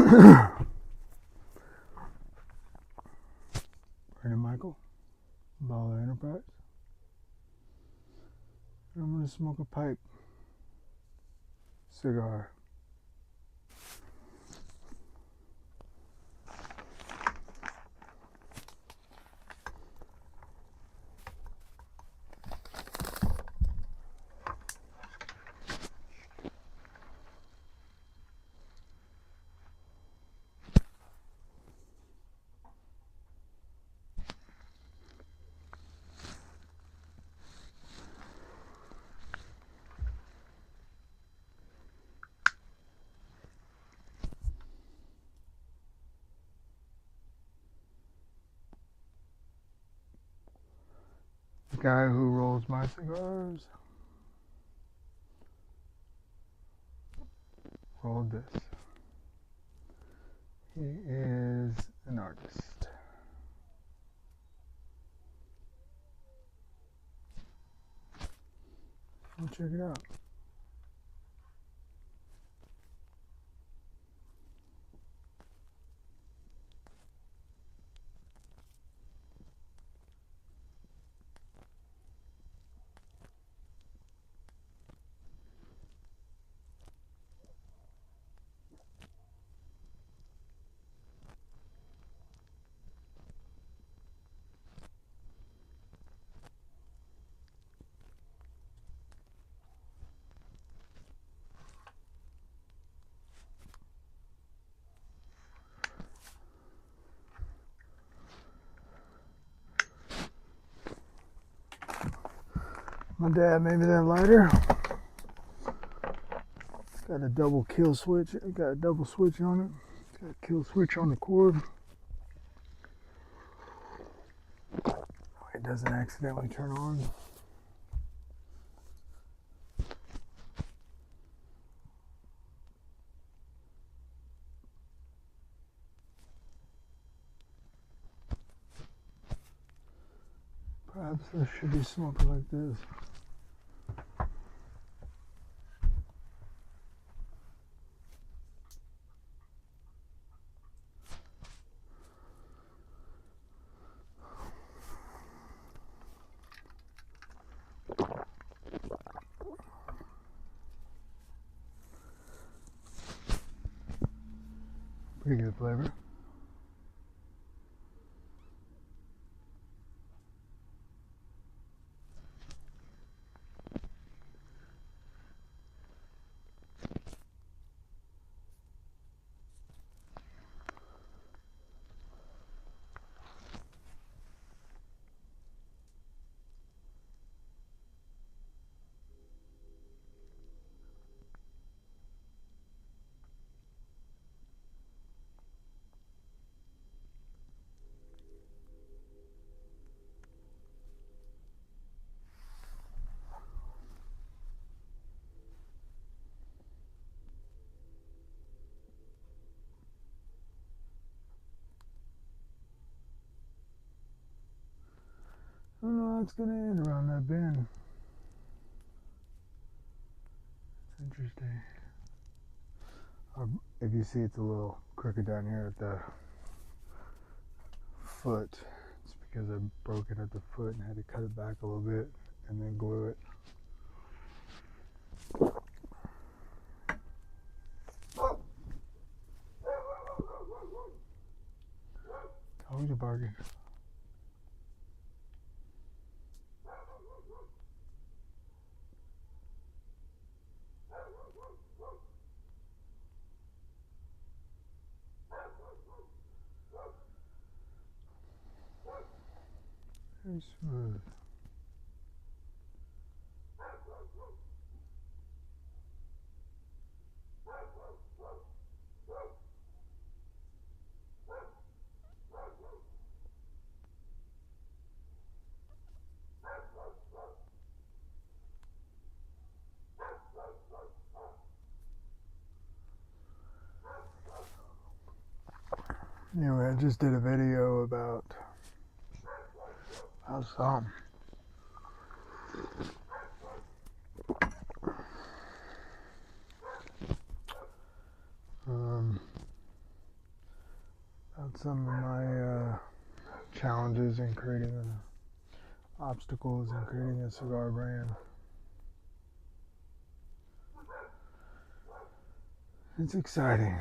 Brandon Michael, Baller Enterprise. And I'm gonna smoke a pipe cigar. The guy who rolls my cigars rolled this. He is an artist. We'll check it out. My dad made me that lighter. Got a double kill switch. Got a double switch on it. Got a kill switch on the cord. It doesn't accidentally turn on. Perhaps this should be smoking like this. Pretty good flavor. I don't know how it's gonna end around that bend. It's interesting. If you see, it's a little crooked down here at the foot. It's because I broke it at the foot and had to cut it back a little bit and then glue it. Always a bargain. Very smooth. Anyway, I just did a video about some some of my challenges in creating obstacles in creating a cigar brand. It's exciting.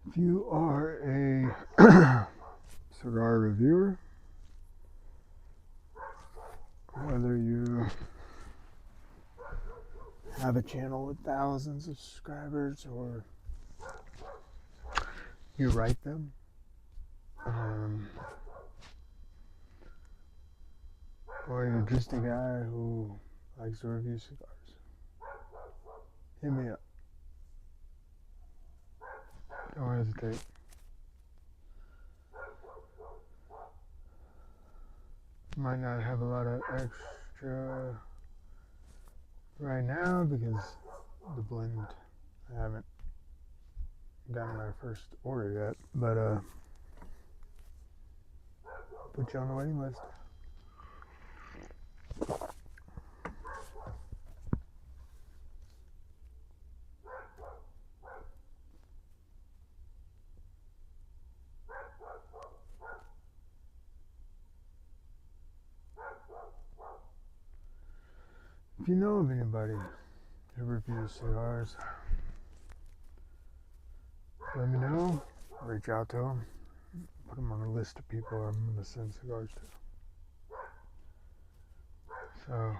If you are a cigar reviewer, whether you have a channel with thousands of subscribers or you write them, or you're just a guy who likes to review cigars, hit me up. Don't hesitate. Might not have a lot of extra right now because the blend, I haven't gotten my first order yet, but put you on the waiting list. If you know of anybody who reviews cigars, let me know. Reach out to them. Put them on a list of people I'm going to send cigars to. So,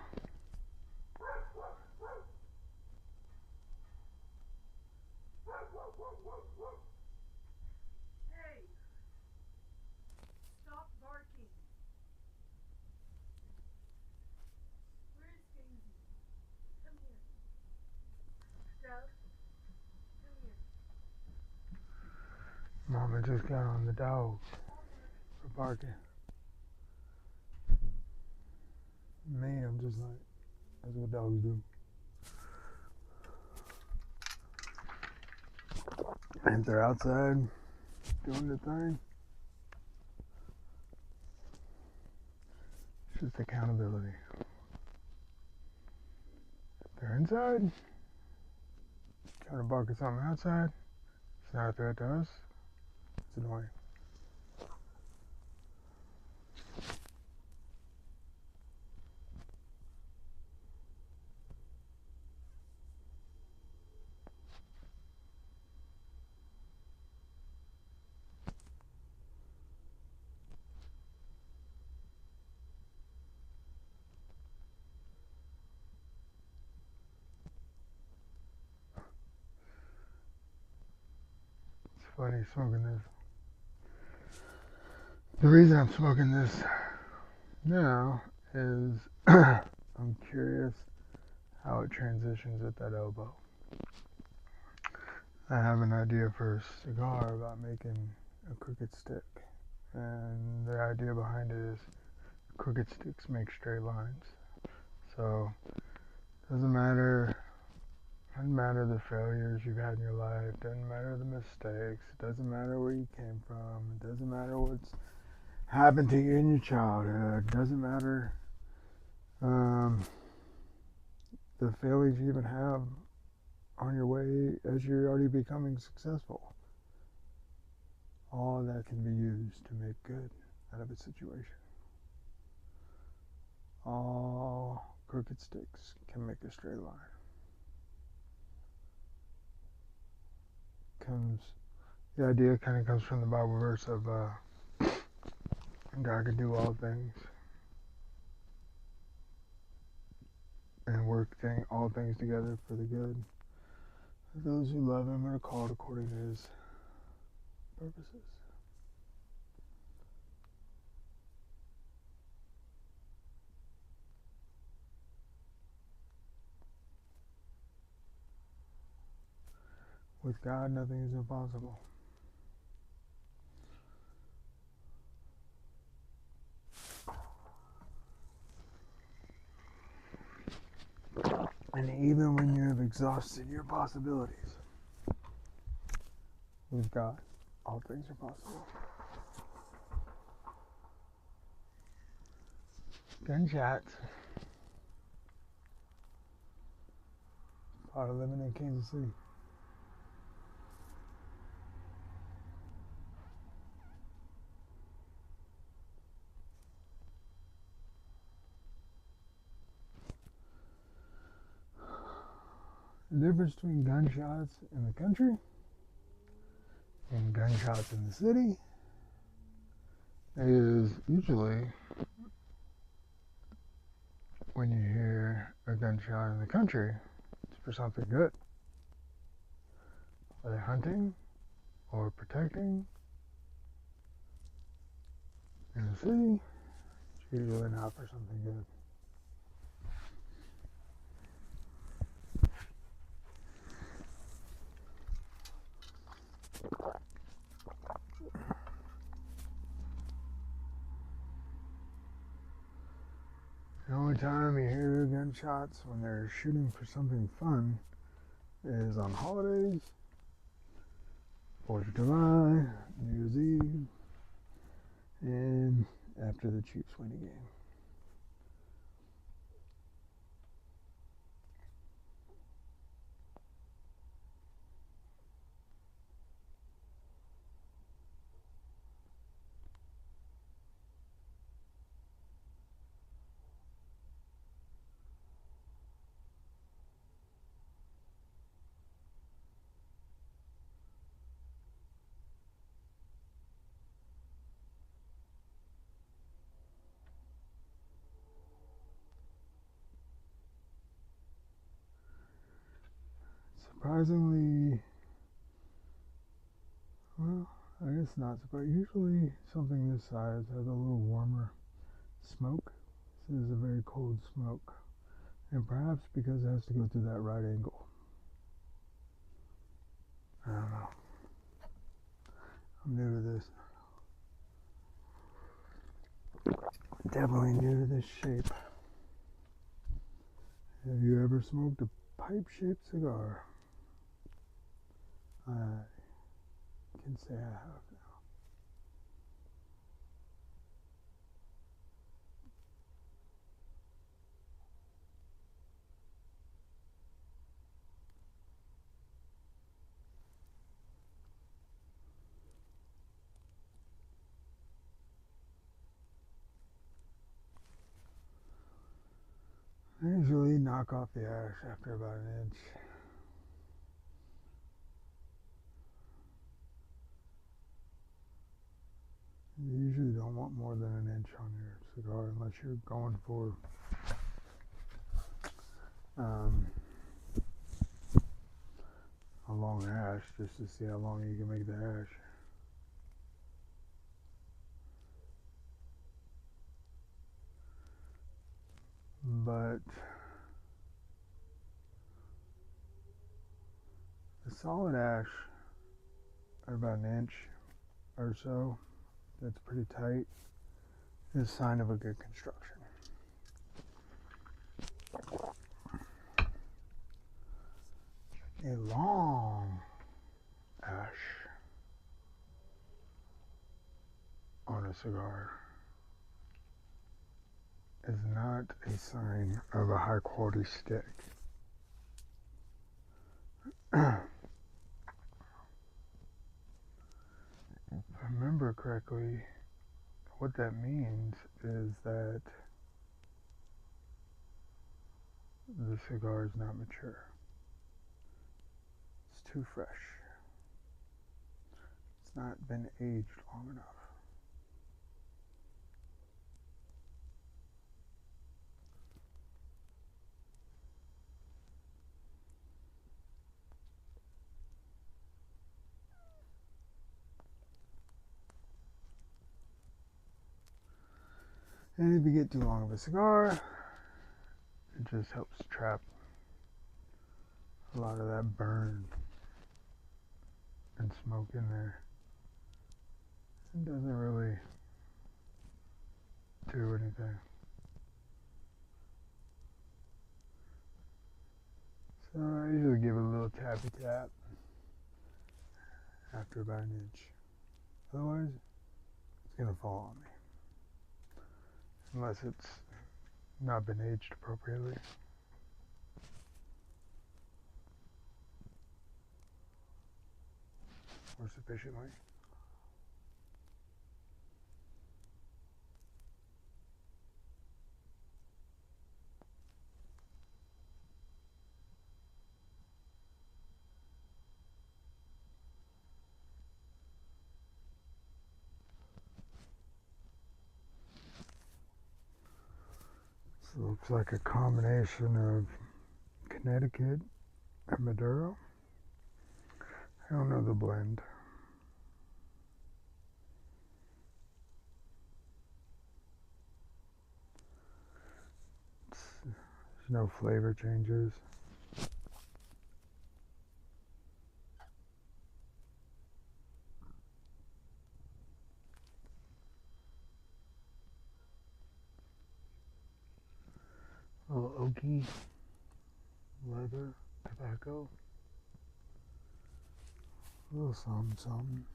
Hey, stop barking. Where is Daisy? Come here. Dove, come here. Mama just got on the dog for barking. Me, I'm just like, that's what dogs do. And if they're outside doing the thing, it's just accountability. If they're inside, trying to bark at something outside, it's not a threat to us. It's annoying. It's funny smoking this. The reason I'm smoking this now is I'm curious how it transitions at that elbow. I have an idea for a cigar about making a crooked stick, and the idea behind it is crooked sticks make straight lines. So doesn't matter the failures you've had in your life, doesn't matter the mistakes, it doesn't matter where you came from, it doesn't matter what's happened to you in your childhood, it doesn't matter the failures you even have on your way as you're already becoming successful. All that can be used to make good out of a situation. All crooked sticks can make a straight line. The idea kind of comes from the Bible verse of God can do all things and work all things together for the good of those who love Him and are called according to His purposes. With God, nothing is impossible. And even when you have exhausted your possibilities, with God, all things are possible. Gunshots. Part of living in Kansas City. The difference between gunshots in the country and gunshots in the city is usually when you hear a gunshot in the country, it's for something good. Are they hunting or protecting? In the city, it's usually not for something good. The only time you hear gunshots when they're shooting for something fun is on holidays, 4th of July, New Year's Eve, and after the Chiefs win a game. Surprisingly, well, I guess not surprising. Usually something this size has a little warmer smoke. This is a very cold smoke. And perhaps because it has to go through that right angle. I don't know. I'm new to this. Definitely new to this shape. Have you ever smoked a pipe shaped cigar? I can say I have now. I usually knock off the ash after about an inch. You usually don't want more than an inch on your cigar unless you're going for a long ash just to see how long you can make the ash. But a solid ash at about an inch or so, that's pretty tight, is a sign of a good construction. A long ash on a cigar is not a sign of a high quality stick. If I remember correctly, what that means is that the cigar is not mature. It's too fresh. It's not been aged long enough. And if you get too long of a cigar, it just helps trap a lot of that burn and smoke in there. It doesn't really do anything. little tappy tap after about an inch. Otherwise, it's gonna fall on me. Unless it's not been aged appropriately. Or sufficiently. This looks like a combination of Connecticut and Maduro. I don't know the blend. There's no flavor changes. A little oaky leather tobacco. A little something, something.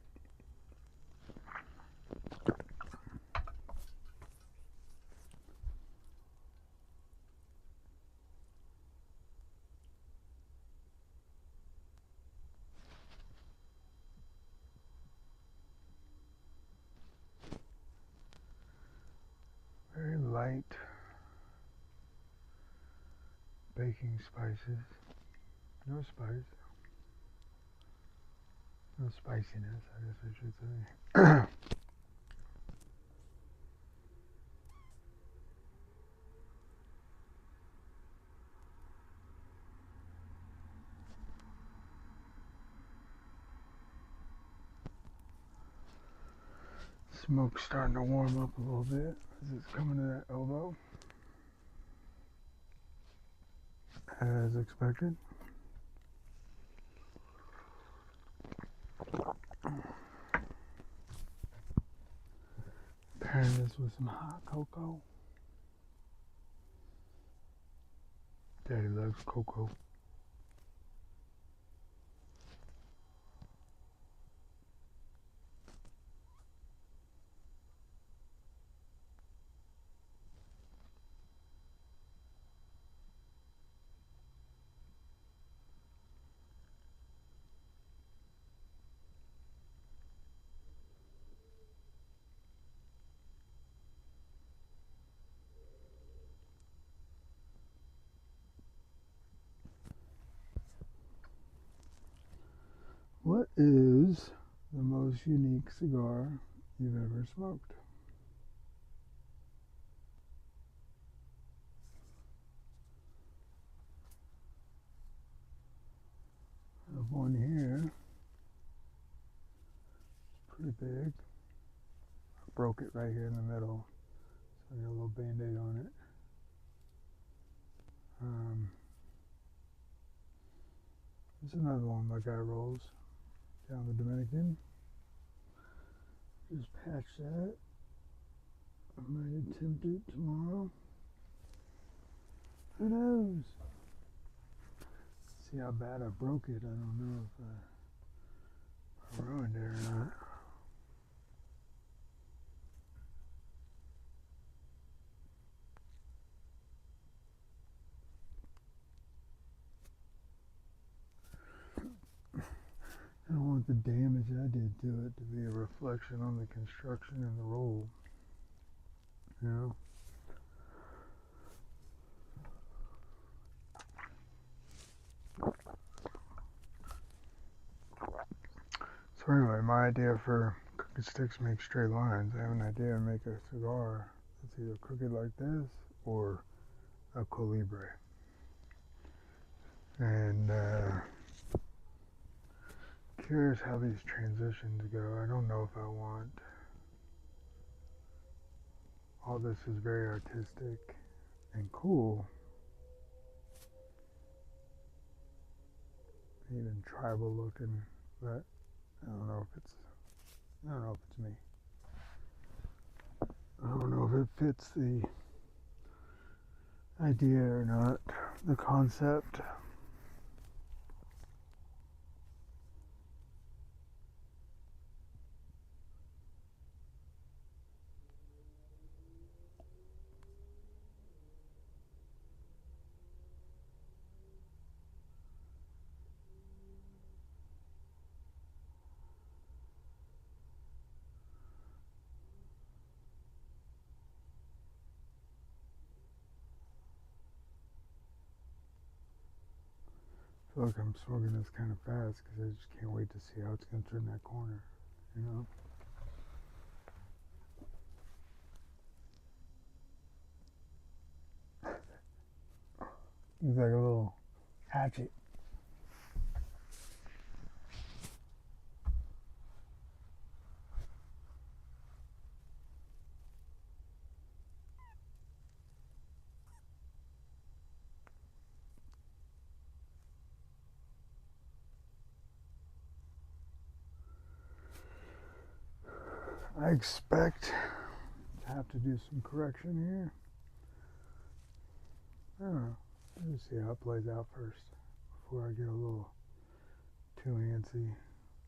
Very light baking spices. No spice. No spiciness, I guess I should say. Smoke's starting to warm up a little bit as it's coming to that elbow. As expected. Pairing this with some hot cocoa. Daddy loves cocoa. What is the most unique cigar you've ever smoked? I have one here. It's pretty big. I broke it right here in the middle, so I got a little band-aid on it. There's another one my guy rolls down the Dominican. Just patch that. I might attempt it tomorrow. Who knows? See how bad I broke it. I don't know if I ruined it or not. I don't want the damage I did to it to be a reflection on the construction and the roll. You know? So anyway, my idea for crooked sticks make straight lines. I have an idea to make a cigar that's either crooked like this or a colibre. And curious how these transitions go. I don't know if I want. All this is very artistic and cool. Even tribal looking, but I don't know if it's me. I don't know if it fits the idea or not, the concept. feel like I'm smoking this kind of fast because I just can't wait to see how it's going to turn that corner, you know? It's like a little hatchet. I expect to have to do some correction here. I don't know. Let's see how it plays out first before I get a little too antsy.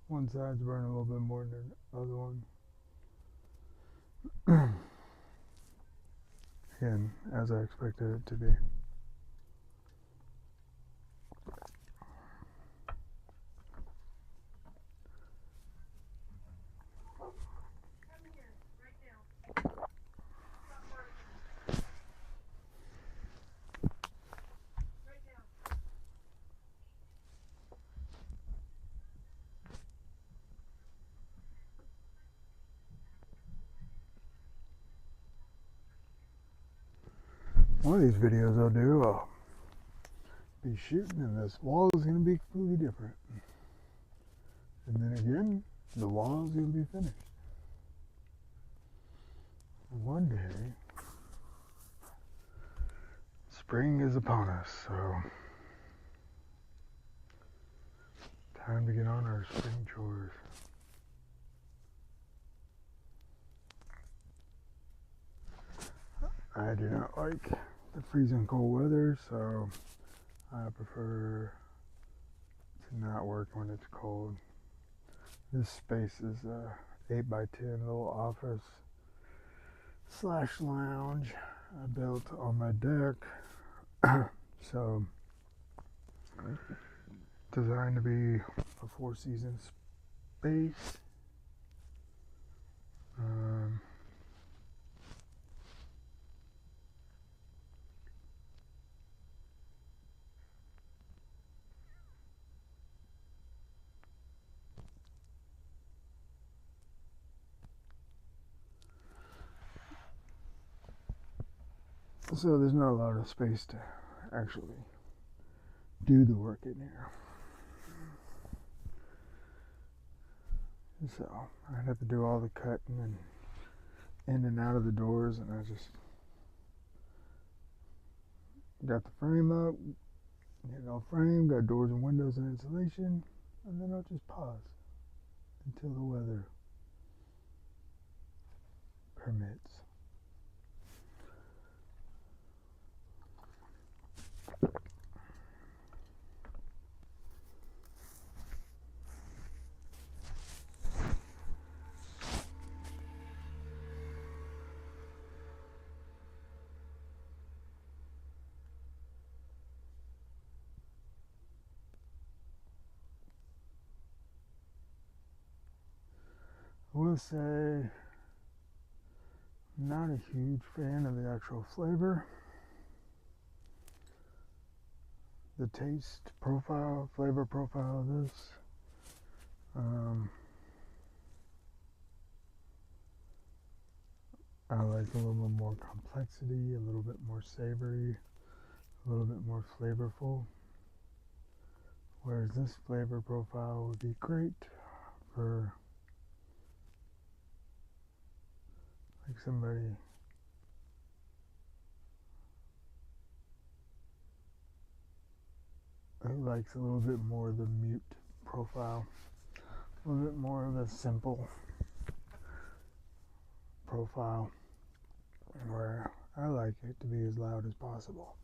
One side's burning a little bit more than the other one. Again, as I expected it to be. Come here, right now. Stop barking. Right now. One of these videos I'll do, I'll be shooting and this wall is going to be completely different. And then again, the wall is going to be finished. One day, spring is upon us, so time to get on our spring chores. I do not like the freezing cold weather, so I prefer to not work when it's cold. This space is a 8x10 little office / lounge I built on my deck. So designed to be a 4-season space. So there's not a lot of space to actually do the work in here. So I'd have to do all the cutting and in and out of the doors, and I just got the frame up, get it all framed, got doors and windows and insulation, and then I'll just pause until the weather permits. I will say, not a huge fan of the actual flavor. The taste profile, flavor profile of this. I like a little bit more complexity, a little bit more savory, a little bit more flavorful. Whereas this flavor profile would be great for like somebody who likes a little bit more of the mute profile, a little bit more of a simple profile, where I like it to be as loud as possible.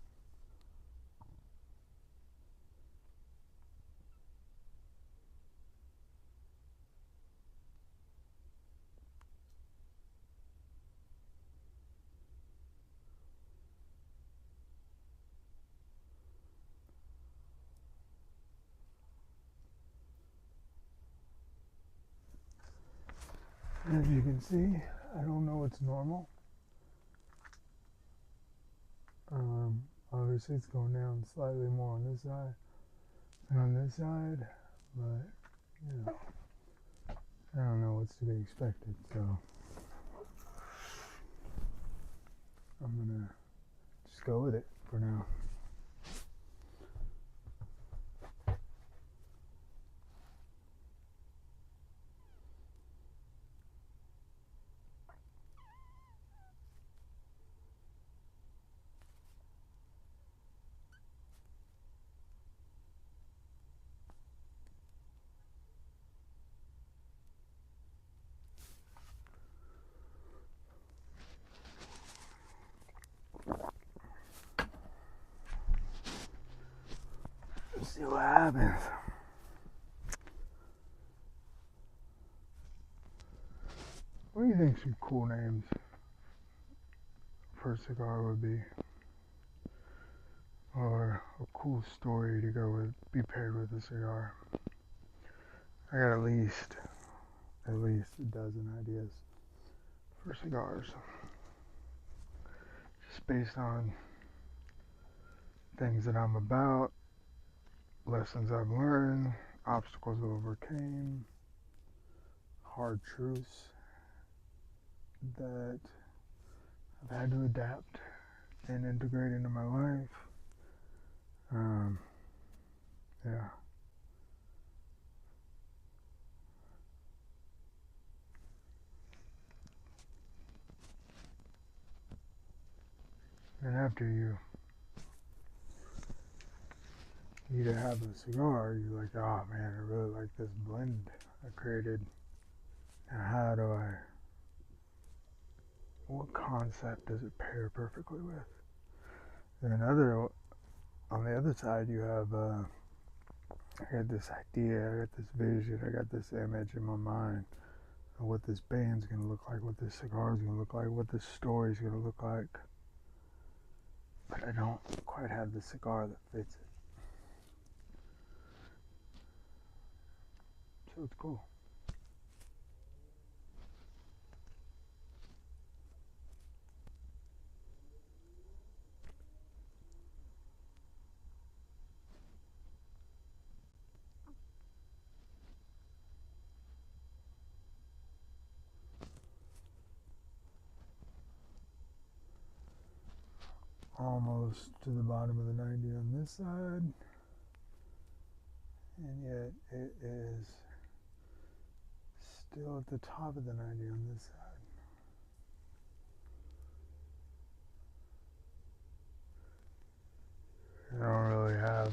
As you can see, I don't know what's normal. Obviously it's going down slightly more on this side on this side, but you know, I don't know what's to be expected, so I'm gonna just go with it for now. Let's see what happens. What do you think some cool names for a cigar would be? Or a cool story to go with, be paired with a cigar? I got at least a dozen ideas for cigars. Just based on things that I'm about, lessons I've learned, obstacles I overcame, hard truths that I've had to adapt and integrate into my life. Yeah. And after you to have a cigar, you're like, oh man, I really like this blend I created. Now how do what concept does it pair perfectly with? And on the other side, you have, I got this idea, I got this vision, I got this image in my mind of what this band's gonna look like, what this cigar's gonna look like, what this story's gonna look like. But I don't quite have the cigar that fits it. So it's cool. Almost to the bottom of the 90 on this side, and yet it is still at the top of the 90 on this side. I don't really have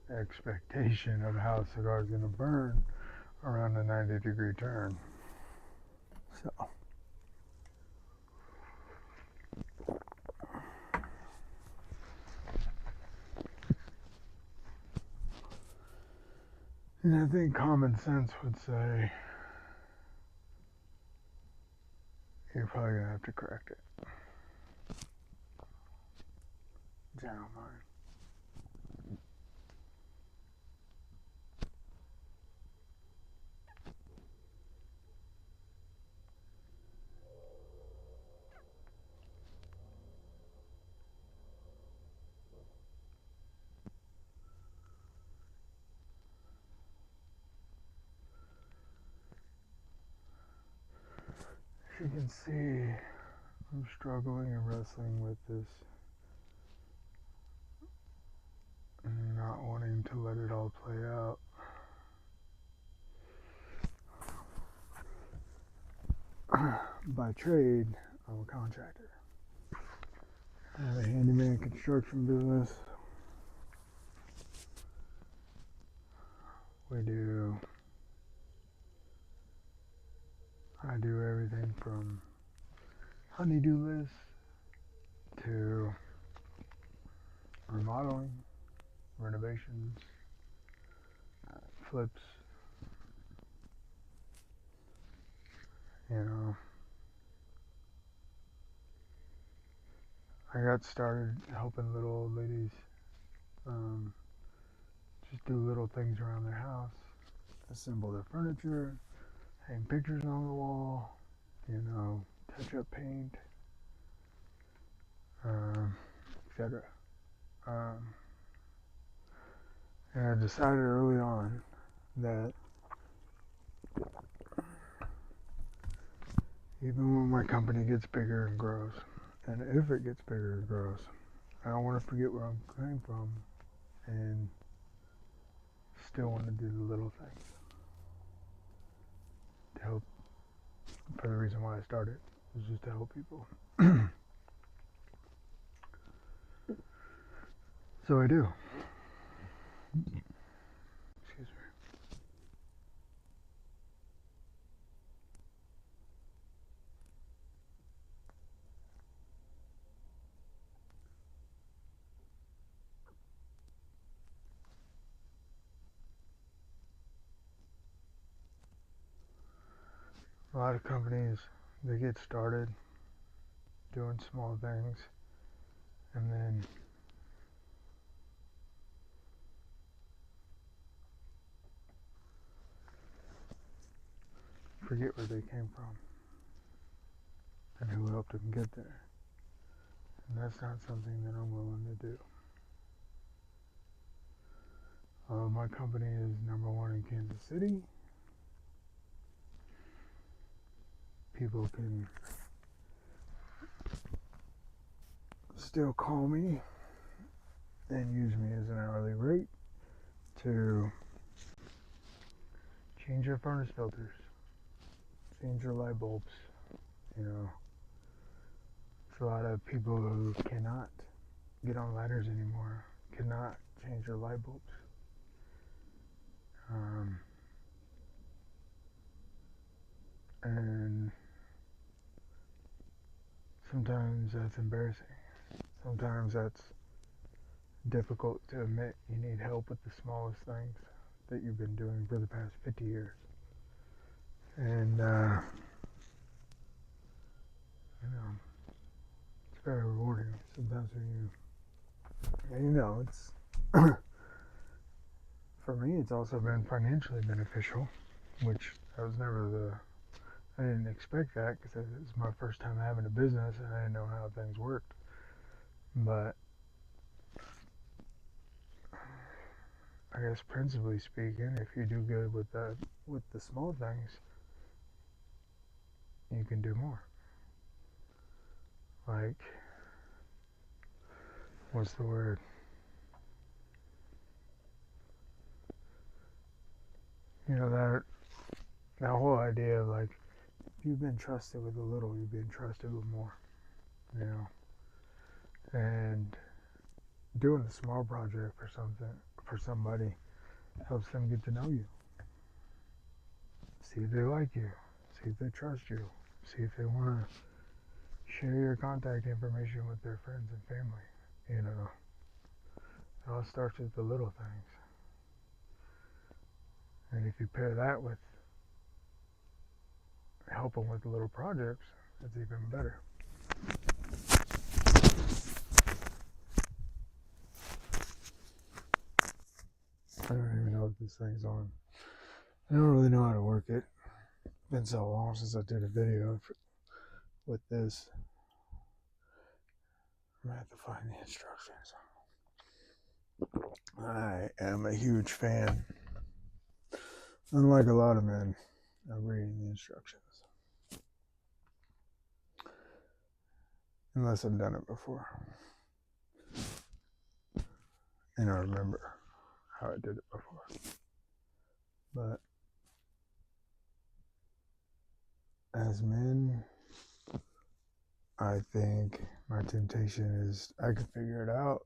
an expectation of how a cigar is going to burn around the 90-degree turn. So, and I think common sense would say you're probably going to have to correct it. Which I don't mind. As you can see, I'm struggling and wrestling with this, not wanting to let it all play out. By trade, I'm a contractor. I have a handyman construction business. I do everything from honey-do lists to remodeling, renovations, flips, you know. I got started helping little old ladies just do little things around their house, assemble their furniture, hang pictures on the wall, you know, touch up paint, etc. And I decided early on that even when my company gets bigger and grows, and if it gets bigger and grows, I don't want to forget where I'm coming from and still want to do the little things to help. For the reason why I started was just to help people. So I do. Excuse me. A lot of companies, they get started doing small things and then forget where they came from and who helped them get there. And that's not something that I'm willing to do. My company is #1 in Kansas City. People can still call me and use me as an hourly rate to change your furnace filters, change your light bulbs. You know, there's a lot of people who cannot get on ladders anymore, cannot change their light bulbs. And sometimes that's embarrassing. Sometimes that's difficult to admit. You need help with the smallest things that you've been doing for the past 50 years. And, it's very rewarding. Sometimes when it's, for me, it's also been financially beneficial, which I didn't expect that because it was my first time having a business and I didn't know how things worked. But I guess principally speaking, if you do good with the small things, you can do more. Like, what's the word? That whole idea of like, if you've been trusted with a little, you've been trusted with more. You know, and doing a small project for somebody helps them get to know you. See if they like you. See if they trust you. See if they want to share your contact information with their friends and family. You know, it all starts with the little things. And if you pair that with helping with the little projects, it's even better. I don't even know if this thing's on. I don't really know how to work it. It's been so long since I did a video with this. I'm gonna have to find the instructions. I am a huge fan, unlike a lot of men, of reading the instructions. Unless I've done it before. And I remember how I did it before. But as men, I think my temptation is I can figure it out.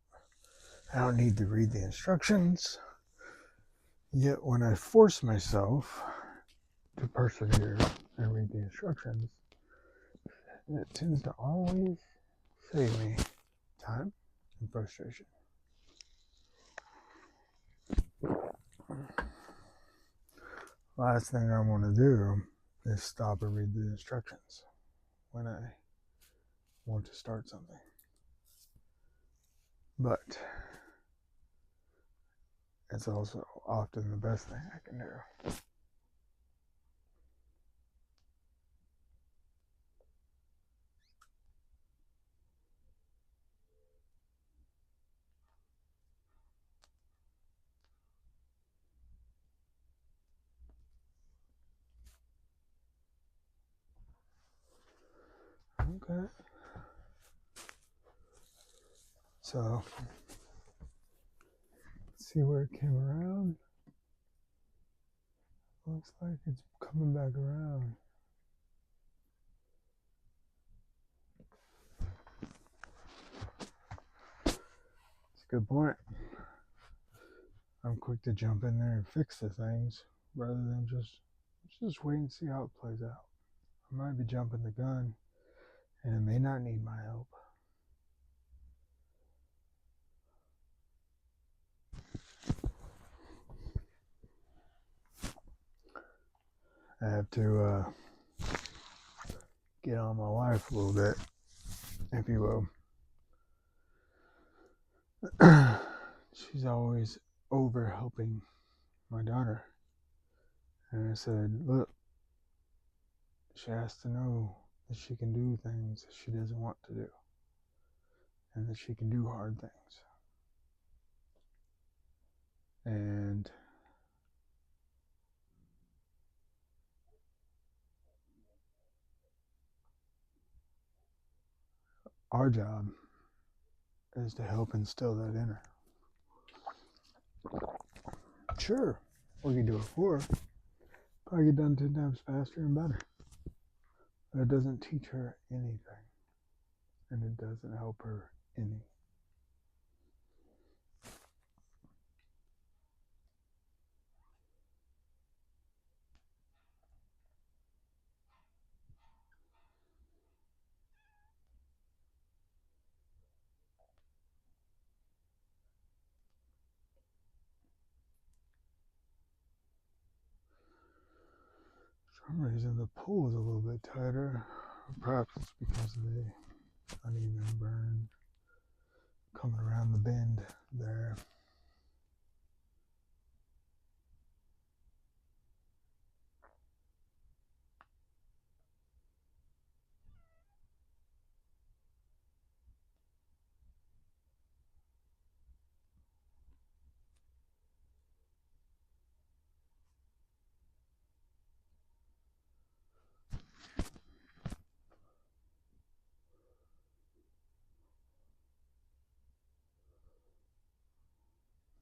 I don't need to read the instructions. Yet when I force myself to persevere and read the instructions, it tends to always save me time and frustration. Last thing I want to do is stop and read the instructions when I want to start something. But it's also often the best thing I can do. Okay. So, let's see where it came around. Looks like it's coming back around. It's a good point. I'm quick to jump in there and fix the things rather than just wait and see how it plays out. I might be jumping the gun and it may not need my help. I have to get on my wife a little bit, if you will. She's always over helping my daughter. And I said, look, she has to know that she can do things that she doesn't want to do. And that she can do hard things. And our job is to help instill that in her. Sure, we can do it for her. Probably get done 10 times faster and better. But it doesn't teach her anything. And it doesn't help her any. For some reason the pull is a little bit tighter. Perhaps it's because of the uneven burn coming around the bend there.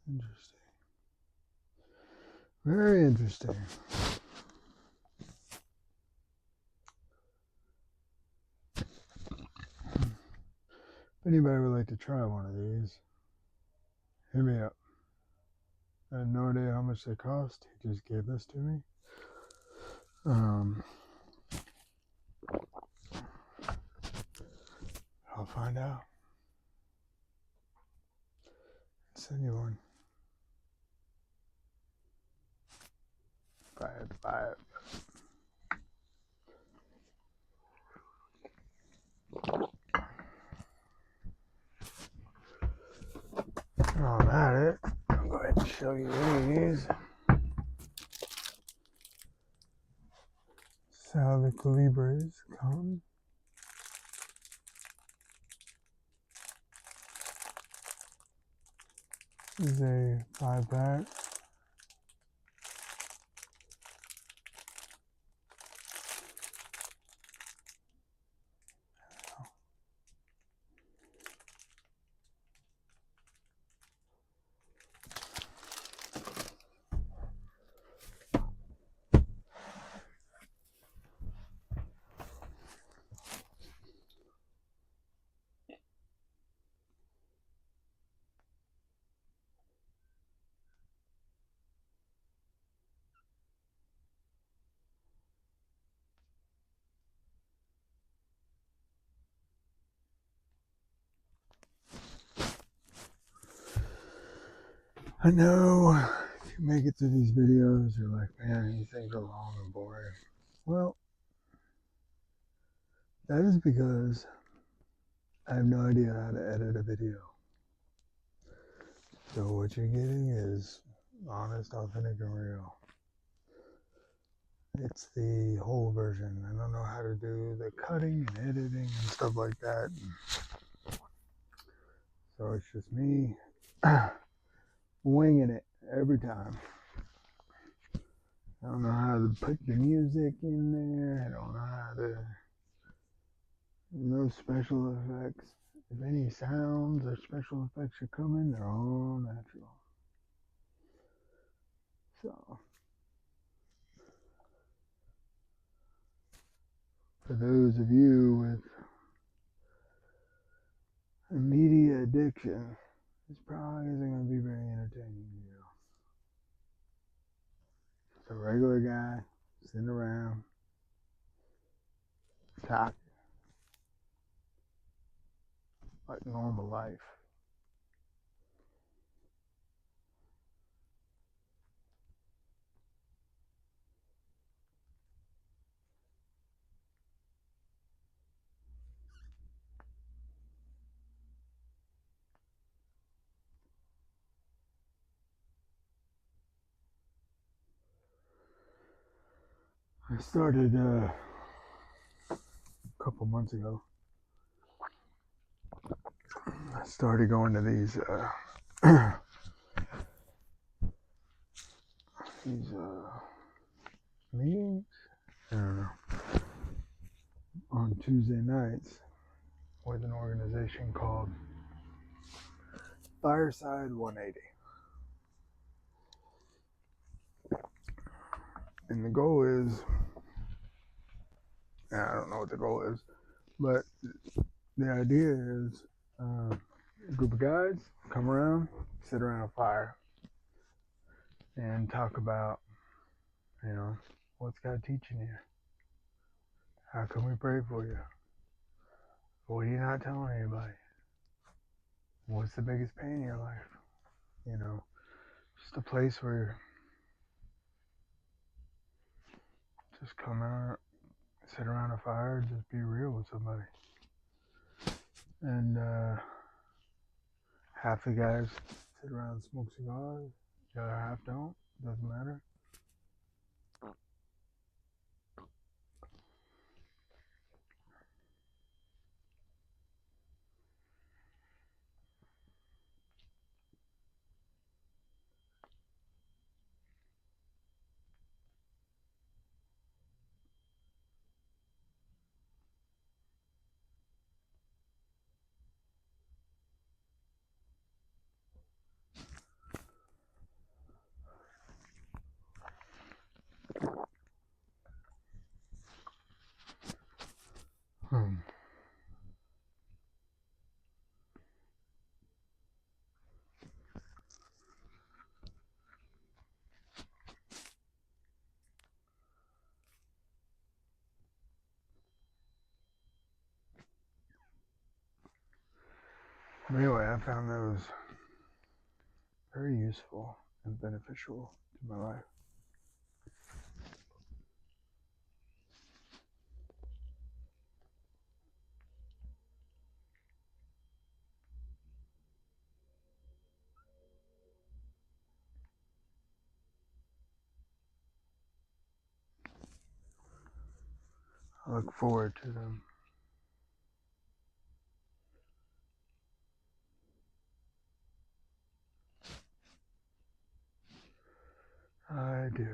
Interesting. Very interesting. If anybody would like to try one of these, hit me up. I had no idea how much they cost. He just gave this to me. I'll find out. Send you one. Buy it. On that, I'll go ahead and show you these. That's how the Calibres come. This is a 5-pack. I know if you make it through these videos, you're like, man, these things are long and boring. Well, that is because I have no idea how to edit a video. So what you're getting is honest, authentic, and real. It's the whole version. I don't know how to do the cutting and editing and stuff like that. So it's just me winging it every time. I don't know how to put the music in there. I don't know how to, No special effects. If any sounds or special effects are coming, they're all natural. So, for those of you with a media addiction, this probably isn't going to be very entertaining to you. Just a regular guy sitting around talking like normal life. I started a couple months ago. I started going to these these meetings. I don't know, on Tuesday nights with an organization called Fireside 180. And the goal is, I don't know what the goal is, but the idea is a group of guys come around, sit around a fire, and talk about, what's God teaching you? How can we pray for you? What are you not telling anybody? What's the biggest pain in your life? Just a place where just come out, sit around a fire, just be real with somebody. And half the guys sit around and smoke cigars, the other half don't. Doesn't matter. But anyway, I found those very useful and beneficial to my life. I look forward to them. I do.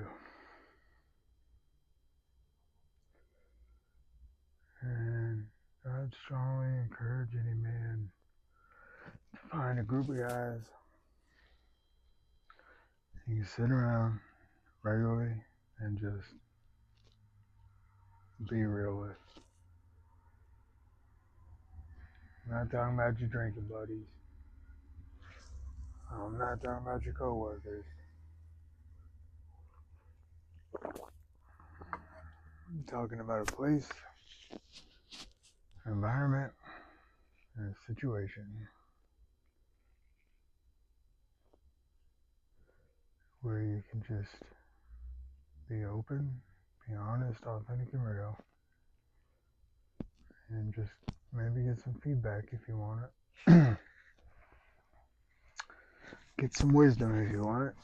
And I'd strongly encourage any man to find a group of guys you can sit around regularly and just be real with. I'm not talking about your drinking buddies. I'm not talking about your coworkers. I'm talking about a place, an environment, and a situation where you can just be open, be honest, authentic, and real, and just maybe get some feedback if you want it. Get some wisdom if you want it.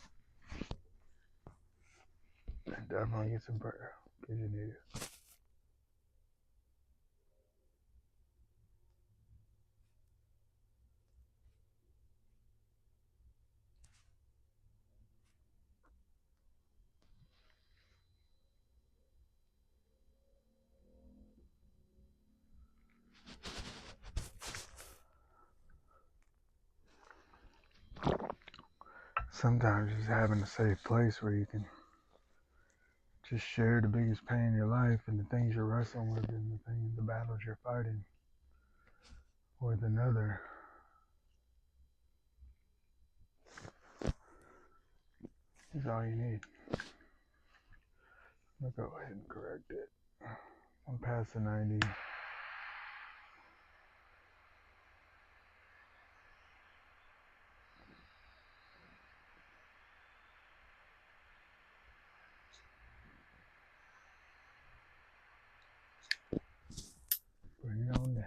And definitely get some prayer because you need it. sometimes just having a safe place where you can just share the biggest pain in your life and the things you're wrestling with and the battles you're fighting with another is all you need. I'll go ahead and correct it. I'm past the 90. Bring it on down.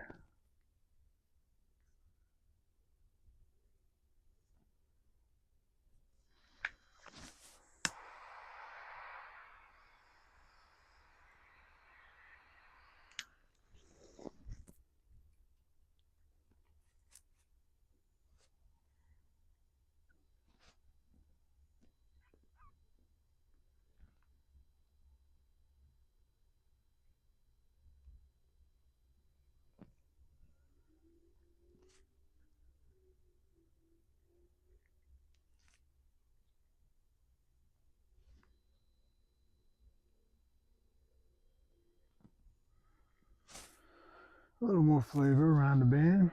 A little more flavor around the band.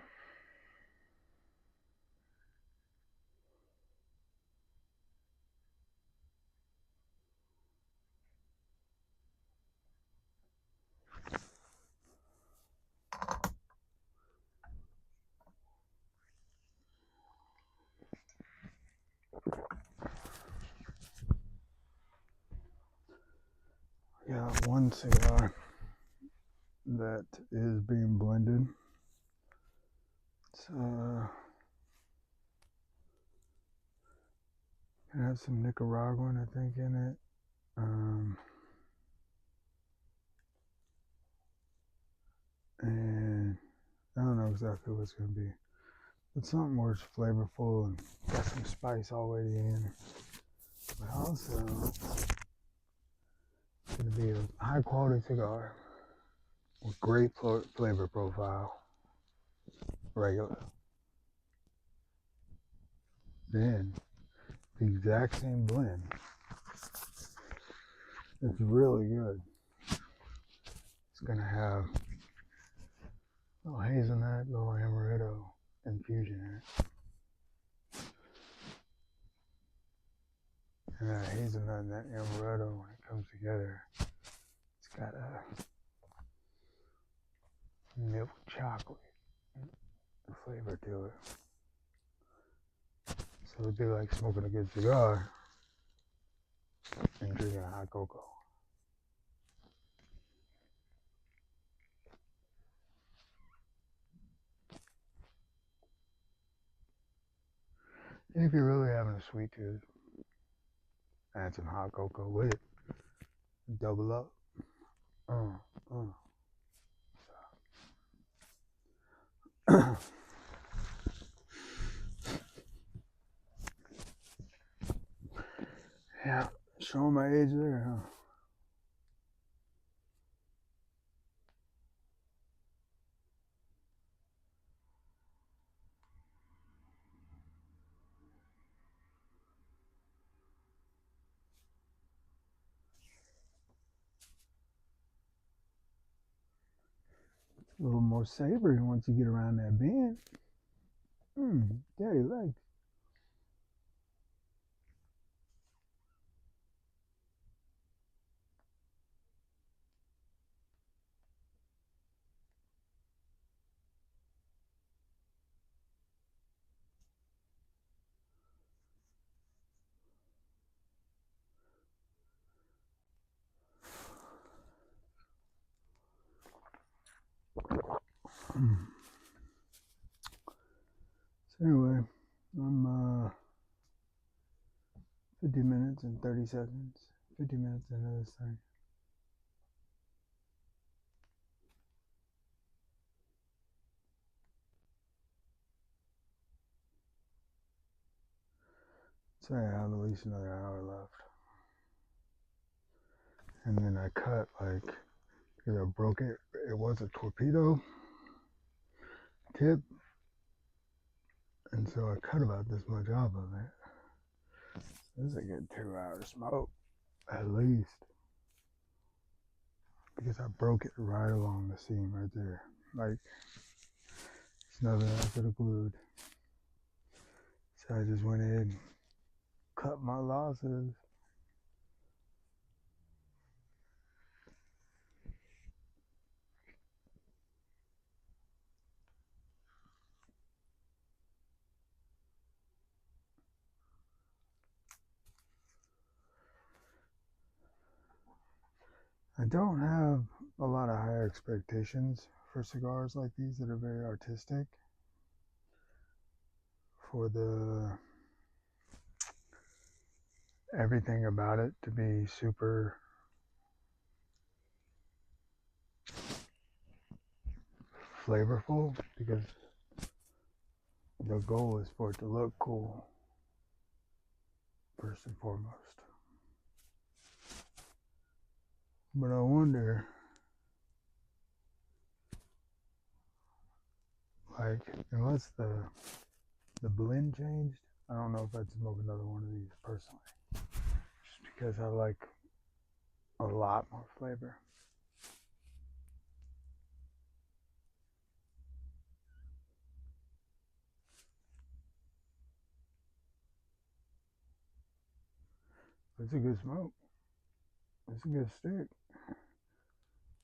Got one cigar that is being blended. It's gonna have some Nicaraguan, I think, in it. And I don't know exactly what it's gonna be. But something where it's flavorful and got some spice already in. But also, it's gonna be a high quality cigar with great flavor profile. Regular. Then the exact same blend. It's really good. It's gonna have a little hazelnut, little amaretto infusion in it. And that hazelnut and that amaretto, when it comes together, it's got a milk chocolate flavor to it. So it'd be like smoking a good cigar and drinking a hot cocoa. And if you're really having a sweet tooth, add some hot cocoa with it. Double up. Yeah, showing my age there, huh? A little more savory once you get around that bend. Daddy legs. So anyway, I'm 50 minutes and 30 seconds. 50 minutes into this thing. So I have at least another hour left. And then I cut because I broke it. It was a torpedo tip. And so I cut about this much off of it. This is a good 2 hour smoke, at least. Because I broke it right along the seam right there. Like, it's nothing I could have glued. So I just went in, cut my losses. I don't have a lot of high expectations for cigars like these that are very artistic. For the everything about it to be super flavorful, because the goal is for it to look cool first and foremost. But I wonder, like, unless the blend changed, I don't know if I'd smoke another one of these personally. Just because I like a lot more flavor. It's a good smoke. It's a good stick.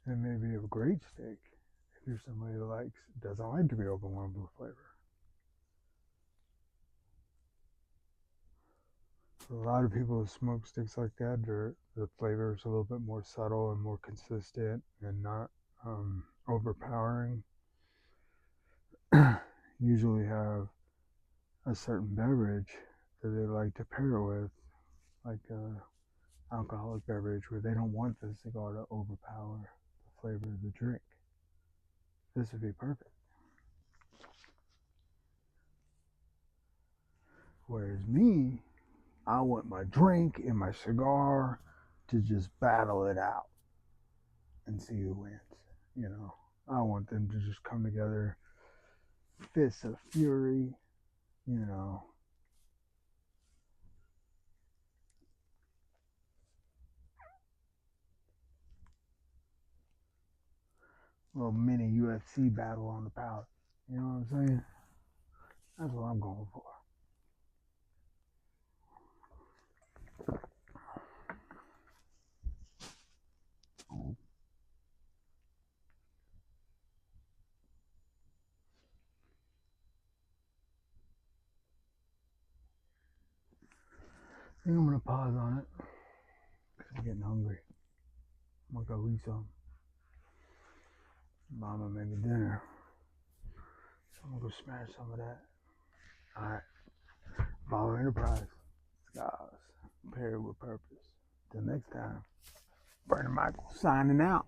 It may be a great stick if you're somebody that doesn't like to be overwhelmed with flavor. For a lot of people who smoke sticks like that, the flavor is a little bit more subtle and more consistent and not overpowering. Usually have a certain beverage that they like to pair it with, like an alcoholic beverage, where they don't want the cigar to overpower the flavor of the drink. This would be perfect. Whereas me, I want my drink and my cigar to just battle it out and see who wins. You know, I want them to just come together, fists of fury, you know. Little mini UFC battle on the palate. You know what I'm saying? That's what I'm going for. I think I'm gonna pause on it because I'm getting hungry. I'm gonna go eat some. Mama made me dinner, so I'm gonna go smash some of that. Alright, follow Enterprise. Scars, paired with purpose. Till next time, Brandon Michael signing out.